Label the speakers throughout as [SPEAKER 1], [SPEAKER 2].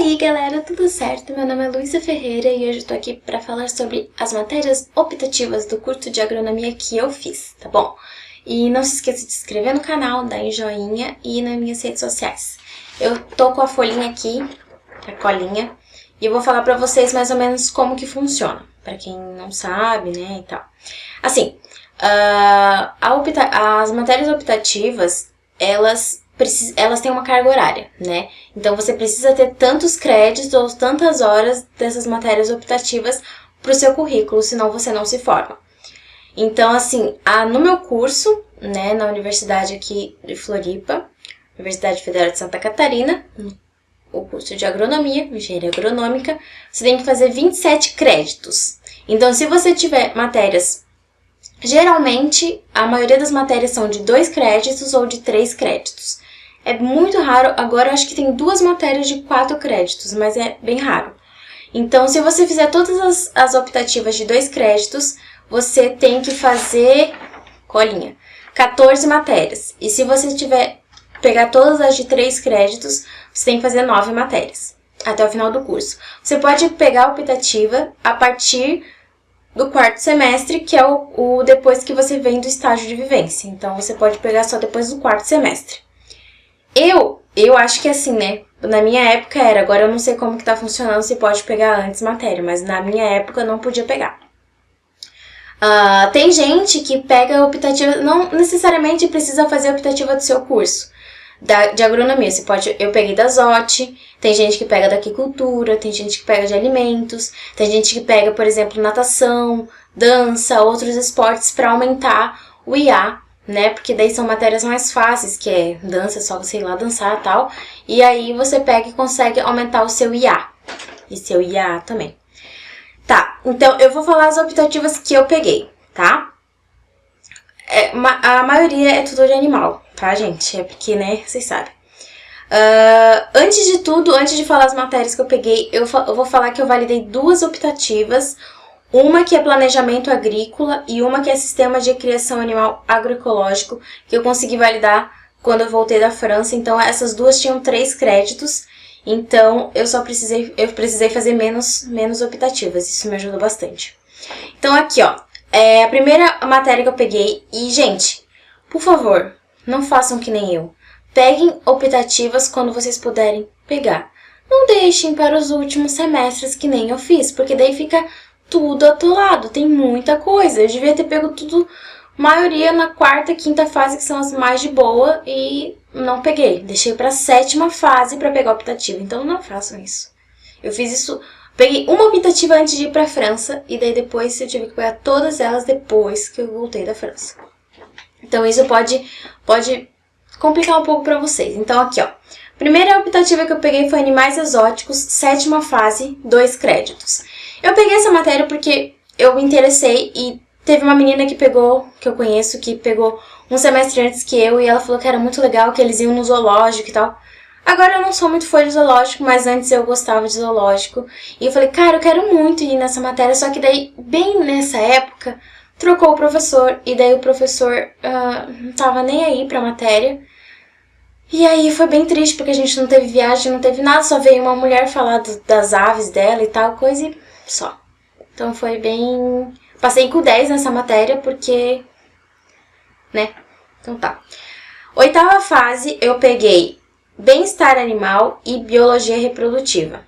[SPEAKER 1] aí galera, tudo certo? Meu nome é Luísa Ferreira e hoje eu tô aqui pra falar sobre as matérias optativas do curso de agronomia que eu fiz, tá bom? E não se esqueça de se inscrever no canal, dar em joinha e nas minhas redes sociais. Eu tô com a folhinha aqui, a colinha, e eu vou falar pra vocês mais ou menos como que funciona, pra quem não sabe, né, e tal. Assim, as matérias optativas, elas têm uma carga horária, né? Então você precisa ter tantos créditos ou tantas horas dessas matérias optativas para o seu currículo, senão você não se forma. Então, assim, no meu curso, né, na universidade aqui de Floripa, Universidade Federal de Santa Catarina, o curso de agronomia, engenharia agronômica, você tem que fazer 27 créditos. Então, se você tiver matérias, geralmente, a maioria das matérias são de 2 créditos ou de 3 créditos. É muito raro, agora eu acho que tem 2 matérias de 4 créditos, mas é bem raro. Então, se você fizer todas as optativas de 2 créditos, você tem que fazer, colinha, 14 matérias. E se você pegar todas as de 3 créditos, você tem que fazer 9 matérias, até o final do curso. Você pode pegar a optativa a partir do 4º semestre, que é o depois que você vem do estágio de vivência. Então, você pode pegar só depois do 4º semestre. Eu acho que assim, né, na minha época era, agora eu não sei como que tá funcionando, se pode pegar antes matéria, mas na minha época eu não podia pegar. Tem gente que pega a optativa, não necessariamente precisa fazer a optativa do seu curso de agronomia. Eu peguei da ZOT, tem gente que pega da aquicultura, tem gente que pega de alimentos, tem gente que pega, por exemplo, natação, dança, outros esportes para aumentar o IA, né? Porque daí são matérias mais fáceis, que é dança, só você ir lá dançar e tal. E aí você pega e consegue aumentar o seu IA. E seu IA também. Tá, então eu vou falar as optativas que eu peguei, tá? A maioria é tudo de animal, tá, gente? É porque, né, vocês sabem. Antes de tudo, antes de falar as matérias que eu peguei, eu vou falar que eu validei 2 optativas. Uma que é planejamento agrícola e uma que é sistema de criação animal agroecológico, que eu consegui validar quando eu voltei da França. Então, essas 2 tinham 3 créditos. Então, eu precisei fazer menos optativas. Isso me ajudou bastante. Então, aqui, ó, a primeira matéria que eu peguei. E, gente, por favor, não façam que nem eu. Peguem optativas quando vocês puderem pegar. Não deixem para os últimos semestres que nem eu fiz, porque daí fica tudo atolado, tem muita coisa. Eu devia ter pego tudo, maioria na 4ª, 5ª fase, que são as mais de boa, e não peguei. Deixei pra 7ª fase pra pegar a optativa, então não façam isso. Eu fiz isso, peguei uma optativa antes de ir pra França, e daí depois eu tive que pegar todas elas depois que eu voltei da França. Então isso pode complicar um pouco pra vocês. Então aqui, ó. Primeira optativa que eu peguei foi animais exóticos, 7ª fase, 2 créditos. Eu peguei essa matéria porque eu me interessei e teve uma menina que eu conheço, que pegou um semestre antes que eu, e ela falou que era muito legal, que eles iam no zoológico e tal. Agora eu não sou muito fã de zoológico, mas antes eu gostava de zoológico. E eu falei, cara, eu quero muito ir nessa matéria, só que daí, bem nessa época, trocou o professor, e daí o professor não tava nem aí pra matéria. E aí foi bem triste, porque a gente não teve viagem, não teve nada, só veio uma mulher falar das aves dela e tal, coisa e só. Então foi bem... Passei com 10 nessa matéria, porque... né? Então tá. 8ª fase, eu peguei bem-estar animal e biologia reprodutiva.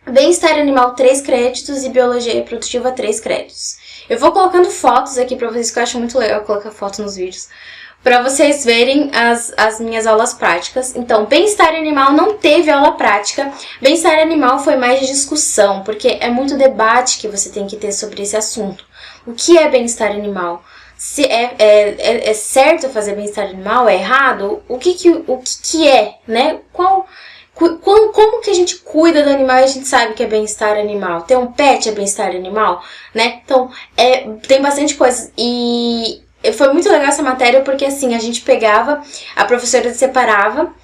[SPEAKER 1] Bem-estar animal, 3 créditos e biologia reprodutiva, 3 créditos. Eu vou colocando fotos aqui pra vocês, que eu acho muito legal colocar fotos nos vídeos, para vocês verem as minhas aulas práticas. Então, bem-estar animal não teve aula prática. Bem-estar animal foi mais de discussão, porque é muito debate que você tem que ter sobre esse assunto. O que é bem-estar animal? Se é certo fazer bem-estar animal? É errado? O que é, né? Como que a gente cuida do animal e a gente sabe que é bem-estar animal? Ter um pet é bem-estar animal, né? Então, tem bastante coisa. E foi muito legal essa matéria porque, assim, a gente pegava, a professora separava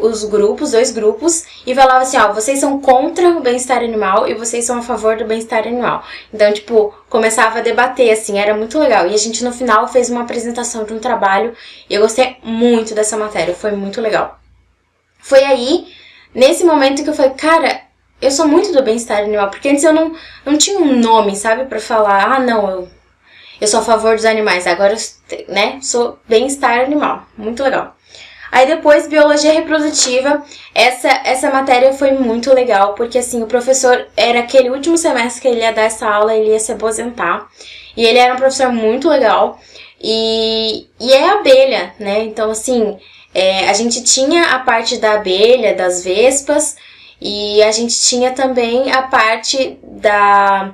[SPEAKER 1] os grupos, 2 grupos, e falava assim, ó, vocês são contra o bem-estar animal e vocês são a favor do bem-estar animal. Então, tipo, começava a debater, assim, era muito legal. E a gente, no final, fez uma apresentação de um trabalho e eu gostei muito dessa matéria, foi muito legal. Foi aí nesse momento que eu falei, cara, eu sou muito do bem-estar animal, porque antes eu não tinha um nome, sabe, pra falar, não, eu sou a favor dos animais, agora, né, sou bem-estar animal, muito legal. Aí depois, biologia reprodutiva, essa matéria foi muito legal, porque assim, o professor era aquele último semestre que ele ia dar essa aula, ele ia se aposentar, e ele era um professor muito legal, e é abelha, né, então assim, a gente tinha a parte da abelha, das vespas, e a gente tinha também a parte da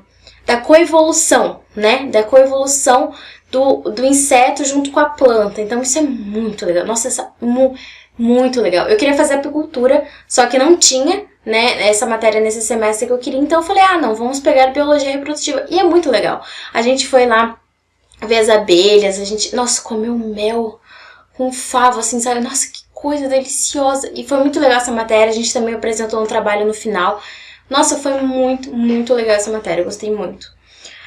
[SPEAKER 1] coevolução, né? Da coevolução do inseto junto com a planta. Então isso é muito legal. Nossa, muito legal. Eu queria fazer apicultura, só que não tinha, né, essa matéria nesse semestre que eu queria. Então eu falei, não, vamos pegar biologia reprodutiva. E é muito legal. A gente foi lá ver as abelhas, a gente, nossa, comeu mel com favo, assim, sabe? Nossa, que coisa deliciosa. E foi muito legal essa matéria. A gente também apresentou um trabalho no final. Nossa, foi muito, muito legal essa matéria. Eu gostei muito.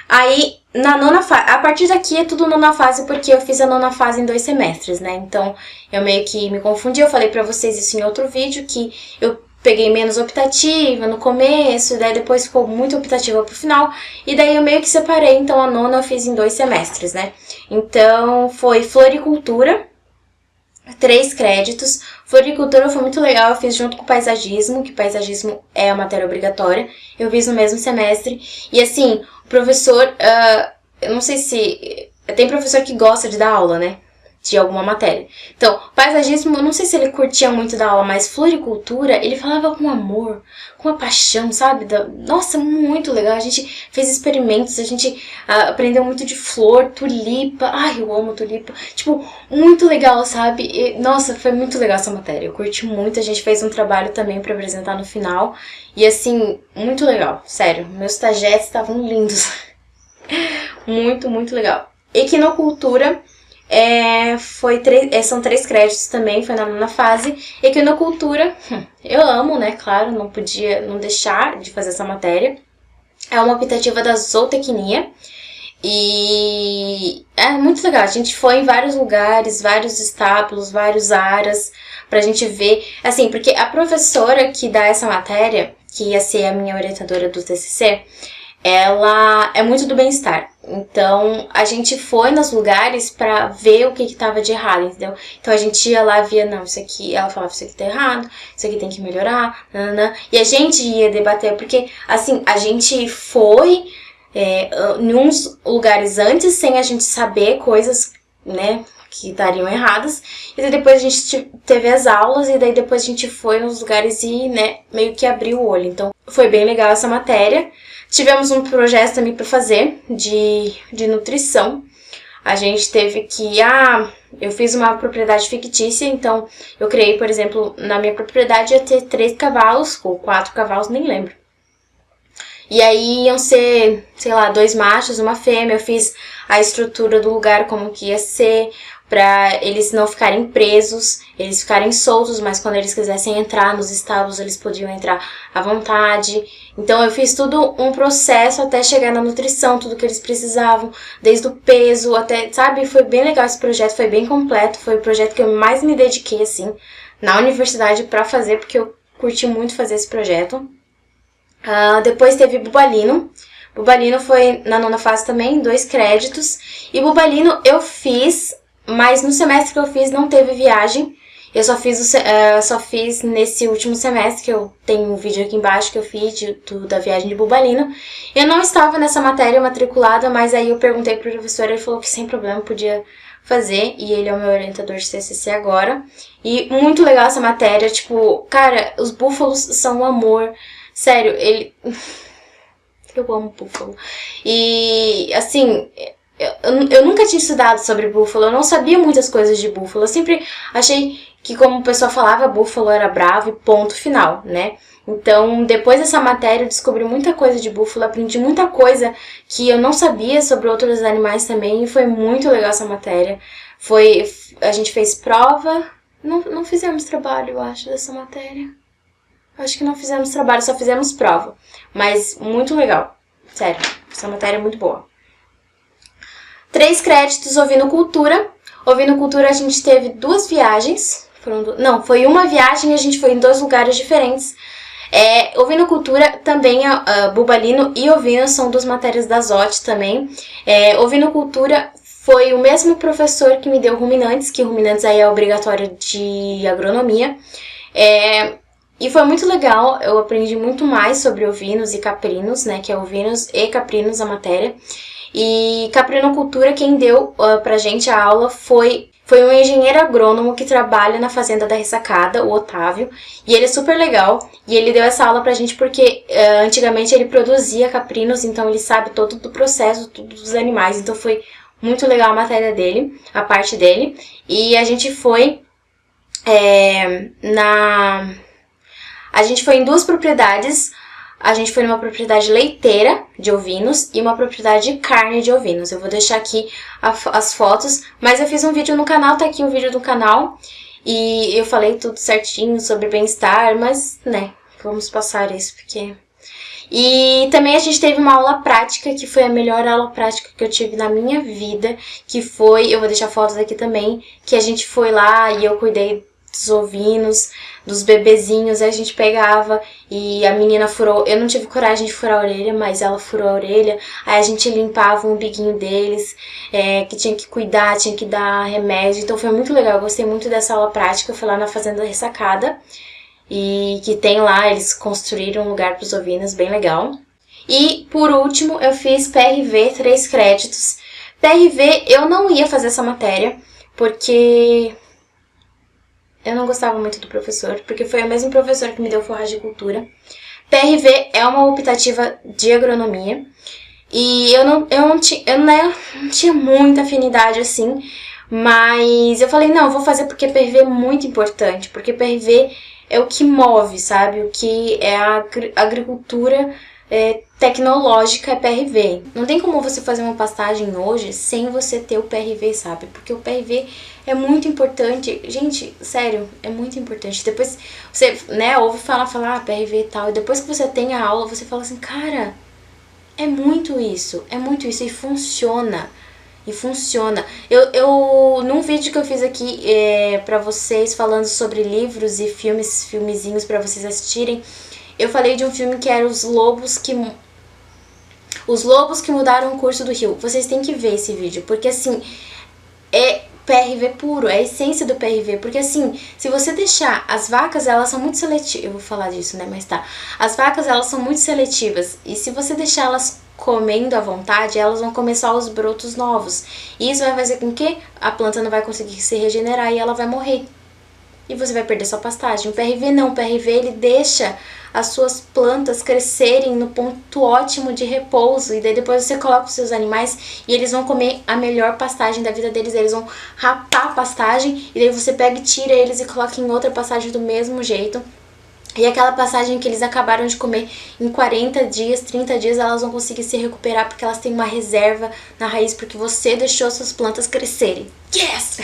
[SPEAKER 1] Aí, na nona fase, a partir daqui é tudo nona fase, porque eu fiz a nona fase em 2 semestres, né? Então, eu meio que me confundi. Eu falei pra vocês isso em outro vídeo, que eu peguei menos optativa no começo, daí depois ficou muito optativa pro final, e daí eu meio que separei. Então, a nona eu fiz em 2 semestres, né? Então, foi floricultura, 3 créditos. Floricultura foi muito legal, eu fiz junto com paisagismo, que paisagismo é a matéria obrigatória. Eu fiz no mesmo semestre. E assim, o professor, eu não sei se... Tem professor que gosta de dar aula, né? De alguma matéria. Então, paisagismo, eu não sei se ele curtia muito da aula, mas floricultura, ele falava com amor, com uma paixão, sabe? Nossa, muito legal. A gente fez experimentos, a gente aprendeu muito de flor, tulipa. Ai, eu amo tulipa. Tipo, muito legal, sabe? Nossa, foi muito legal essa matéria. Eu curti muito. A gente fez um trabalho também pra apresentar no final. E assim, muito legal. Sério, meus estagiários estavam lindos. Muito, muito legal. Equinocultura. São 3 créditos também, foi na nona fase. Equinocultura, eu amo, né? Claro, não podia não deixar de fazer essa matéria. É uma optativa da zootecnia. E é muito legal. A gente foi em vários lugares, vários estábulos, vários aras, pra gente ver. Assim, porque a professora que dá essa matéria, que ia ser a minha orientadora do TCC, ela é muito do bem-estar. Então, a gente foi nos lugares pra ver o que tava de errado, entendeu? Então, a gente ia lá, via, não, isso aqui... Ela falava, isso aqui tá errado, isso aqui tem que melhorar, nanana. E a gente ia debater, porque, assim, a gente foi em uns lugares antes, sem a gente saber coisas, né, que estariam erradas. E daí depois a gente teve as aulas, e daí depois a gente foi nos lugares e, né, meio que abriu o olho. Então, foi bem legal essa matéria. Tivemos um projeto também para fazer de nutrição. A gente teve que... eu fiz uma propriedade fictícia, então eu criei, por exemplo, na minha propriedade ia ter 3 cavalos, ou 4 cavalos, nem lembro. E aí iam ser, sei lá, 2 machos, uma fêmea. Eu fiz a estrutura do lugar, como que ia ser, pra eles não ficarem presos, eles ficarem soltos, mas quando eles quisessem entrar nos estábulos, eles podiam entrar à vontade. Então eu fiz tudo um processo até chegar na nutrição, tudo que eles precisavam, desde o peso até, sabe? Foi bem legal esse projeto, foi bem completo, foi o projeto que eu mais me dediquei, assim, na universidade pra fazer, porque eu curti muito fazer esse projeto. Depois teve bubalino. Bubalino foi na nona fase também, 2 créditos. E bubalino eu fiz, mas no semestre que eu fiz não teve viagem. Eu só fiz nesse último semestre, que eu tenho um vídeo aqui embaixo que eu fiz da viagem de bubalino. Eu não estava nessa matéria matriculada, mas aí eu perguntei pro professor, ele falou que sem problema podia fazer, e ele é o meu orientador de TCC agora. E muito legal essa matéria, tipo, cara, os búfalos são um amor. Sério, eu amo búfalo. E, assim, eu nunca tinha estudado sobre búfalo, eu não sabia muitas coisas de búfalo. Eu sempre achei que, como o pessoal falava, búfalo era bravo e ponto final, né? Então, depois dessa matéria, eu descobri muita coisa de búfalo, aprendi muita coisa que eu não sabia sobre outros animais também, e foi muito legal essa matéria. A gente fez prova, não fizemos trabalho, eu acho, dessa matéria. Acho que não fizemos trabalho, só fizemos prova. Mas muito legal. Sério, essa matéria é muito boa. 3 créditos ovinocultura. Ovinocultura a gente teve 2 viagens. Não, foi uma viagem e a gente foi em 2 lugares diferentes. Ovinocultura também, bubalino e ovino são 2 matérias da ZOT também. Ovinocultura foi o mesmo professor que me deu ruminantes, que ruminantes aí é obrigatório de agronomia. E foi muito legal, eu aprendi muito mais sobre ovinos e caprinos, né, que é ovinos e caprinos a matéria. E caprinocultura, quem deu pra gente a aula foi um engenheiro agrônomo que trabalha na fazenda da Ressacada, o Otávio, e ele é super legal, e ele deu essa aula pra gente porque antigamente ele produzia caprinos, então ele sabe todo do processo, tudo dos animais, então foi muito legal a matéria dele, a parte dele, e a gente foi a gente foi em 2 propriedades. A gente foi numa propriedade leiteira de ovinos e uma propriedade de carne de ovinos. Eu vou deixar aqui as fotos, mas eu fiz um vídeo no canal, tá aqui o vídeo do canal. E eu falei tudo certinho sobre bem-estar, mas, né, vamos passar isso, porque... E também a gente teve uma aula prática, que foi a melhor aula prática que eu tive na minha vida, que foi, eu vou deixar fotos aqui também, que a gente foi lá e eu cuidei dos ovinos, dos bebezinhos, a gente pegava e a menina furou, eu não tive coragem de furar a orelha, mas ela furou a orelha, aí a gente limpava o umbiguinho deles, que tinha que cuidar, tinha que dar remédio, então foi muito legal, eu gostei muito dessa aula prática, foi lá na Fazenda Ressacada, e que tem lá, eles construíram um lugar para os ovinos, bem legal. E por último, eu fiz PRV, 3 créditos. PRV, eu não ia fazer essa matéria, porque... eu não gostava muito do professor, porque foi o mesmo professor que me deu forragicultura. PRV é uma optativa de agronomia. E eu não tinha muita afinidade assim. Mas eu falei, não, eu vou fazer porque PRV é muito importante. Porque PRV é o que move, sabe? O que é a agricultura tecnológica é PRV. Não tem como você fazer uma pastagem hoje sem você ter o PRV, sabe? Porque o PRV é muito importante. Gente, sério, é muito importante. Depois você, né, ouve falar PRV e tal. E depois que você tem a aula, você fala assim, cara, é muito isso e funciona. E funciona. Num vídeo que eu fiz aqui pra vocês, falando sobre livros e filmezinhos pra vocês assistirem, eu falei de um filme que era Os Lobos que Mudaram o Curso do Rio. Vocês têm que ver esse vídeo, porque assim, é PRV puro, é a essência do PRV, porque assim, se você deixar, as vacas, elas são muito seletivas, eu vou falar disso, né, mas tá, as vacas, elas são muito seletivas, e se você deixar elas comendo à vontade, elas vão comer só os brotos novos, e isso vai fazer com que a planta não vai conseguir se regenerar e ela vai morrer, e você vai perder sua pastagem. O PRV não, o PRV ele deixa as suas plantas crescerem no ponto ótimo de repouso, e daí depois você coloca os seus animais e eles vão comer a melhor pastagem da vida deles, eles vão rapar a pastagem, e daí você pega e tira eles e coloca em outra pastagem do mesmo jeito. E aquela pastagem que eles acabaram de comer em 40 dias, 30 dias, elas vão conseguir se recuperar porque elas têm uma reserva na raiz, porque você deixou suas plantas crescerem. Yes!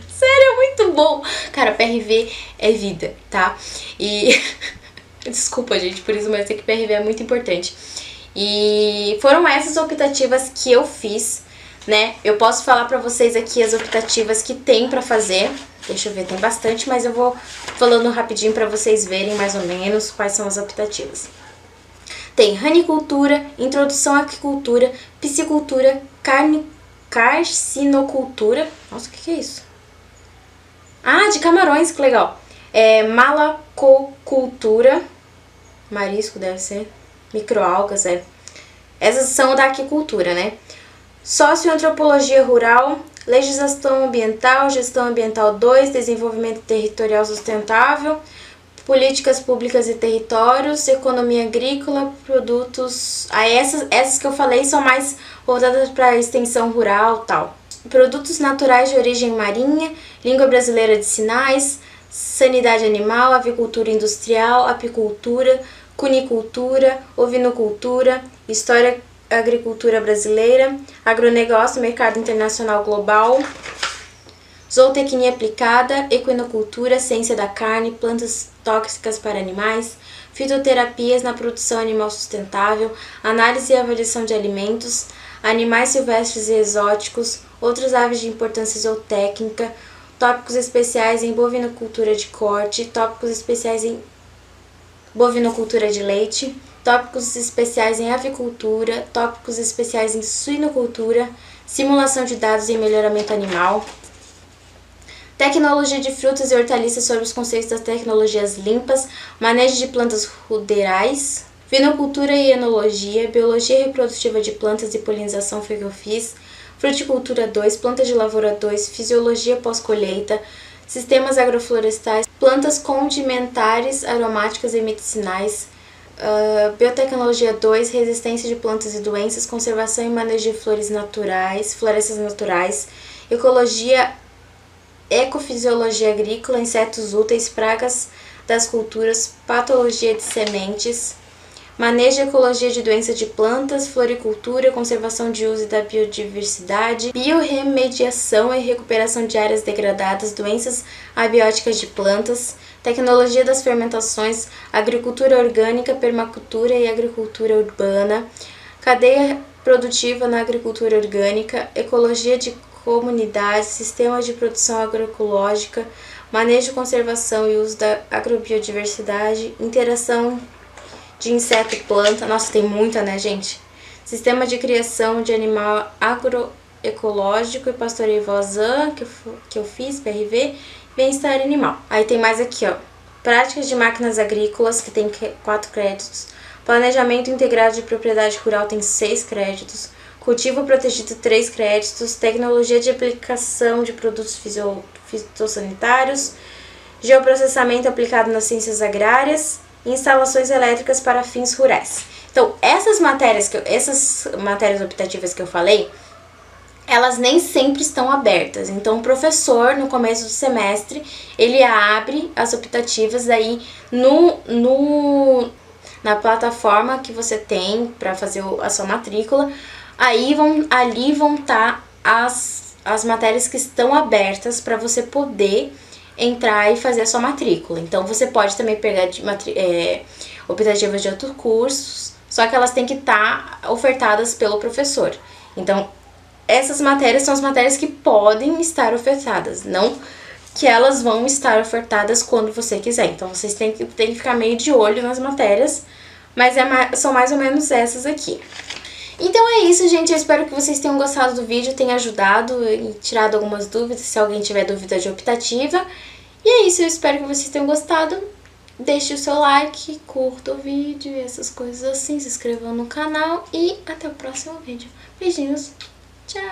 [SPEAKER 1] Sério, é muito bom! Cara, PRV é vida, tá? E... desculpa, gente, por isso, mas é que PRV é muito importante. E foram essas optativas que eu fiz, né? Eu posso falar pra vocês aqui as optativas que tem pra fazer. Deixa eu ver, tem bastante, mas eu vou falando rapidinho pra vocês verem mais ou menos quais são as optativas. Tem ranicultura, introdução à aquicultura, piscicultura, carcinocultura. Nossa, o que é isso? Ah, de camarões, que legal. Malacocultura, marisco deve ser, microalgas, Essas são da aquicultura, né? Socioantropologia rural, legislação ambiental, gestão ambiental 2, desenvolvimento territorial sustentável, políticas públicas e territórios, economia agrícola, produtos... essas que eu falei são mais voltadas para a extensão rural e tal. Produtos naturais de origem marinha, língua brasileira de sinais, sanidade animal, avicultura industrial, apicultura, cunicultura, ovinocultura, história agricultura brasileira, agronegócio, mercado internacional global, zootecnia aplicada, equinocultura, ciência da carne, plantas tóxicas para animais, fitoterapias na produção animal sustentável, análise e avaliação de alimentos, animais silvestres e exóticos, outras aves de importância zootécnica, tópicos especiais em bovinocultura de corte, tópicos especiais em bovinocultura de leite, tópicos especiais em avicultura, tópicos especiais em suinocultura, simulação de dados em melhoramento animal, tecnologia de frutas e hortaliças sobre os conceitos das tecnologias limpas, manejo de plantas ruderais, vinocultura e enologia, biologia reprodutiva de plantas e polinização foi o que eu fiz, fruticultura 2, planta de lavoura 2, fisiologia pós-colheita, sistemas agroflorestais, plantas condimentares, aromáticas e medicinais, biotecnologia 2, resistência de plantas e doenças, conservação e manejo de flores naturais, florestas naturais, ecologia, ecofisiologia agrícola, insetos úteis, pragas das culturas, patologia de sementes, manejo e ecologia de doenças de plantas, floricultura, conservação de uso e da biodiversidade, biorremediação e recuperação de áreas degradadas, doenças abióticas de plantas, tecnologia das fermentações, agricultura orgânica, permacultura e agricultura urbana, cadeia produtiva na agricultura orgânica, ecologia de comunidades, sistemas de produção agroecológica, manejo, conservação e uso da agrobiodiversidade, interação de inseto e planta, nossa, tem muita, né, gente? Sistema de criação de animal agroecológico e pastoreio voisin, que eu fiz, PRV, bem-estar animal. Aí tem mais aqui, ó, práticas de máquinas agrícolas, que tem 4 créditos, planejamento integrado de propriedade rural tem 6 créditos, cultivo protegido 3 créditos, tecnologia de aplicação de produtos fitossanitários, geoprocessamento aplicado nas ciências agrárias, instalações elétricas para fins rurais. Então, essas matérias optativas que eu falei, elas nem sempre estão abertas. Então, o professor, no começo do semestre, ele abre as optativas aí na plataforma que você tem para fazer a sua matrícula. Ali vão estar as matérias que estão abertas para você poder entrar e fazer a sua matrícula. Então, você pode também pegar optativas de outros cursos, só que elas têm que estar ofertadas pelo professor. Então, essas matérias são as matérias que podem estar ofertadas, não que elas vão estar ofertadas quando você quiser. Então, vocês têm que ficar meio de olho nas matérias, mas são mais ou menos essas aqui. Então é isso, gente. Eu espero que vocês tenham gostado do vídeo, tenha ajudado e tirado algumas dúvidas, se alguém tiver dúvida de optativa. E é isso, eu espero que vocês tenham gostado. Deixe o seu like, curta o vídeo e essas coisas assim, se inscrevam no canal e até o próximo vídeo. Beijinhos, tchau!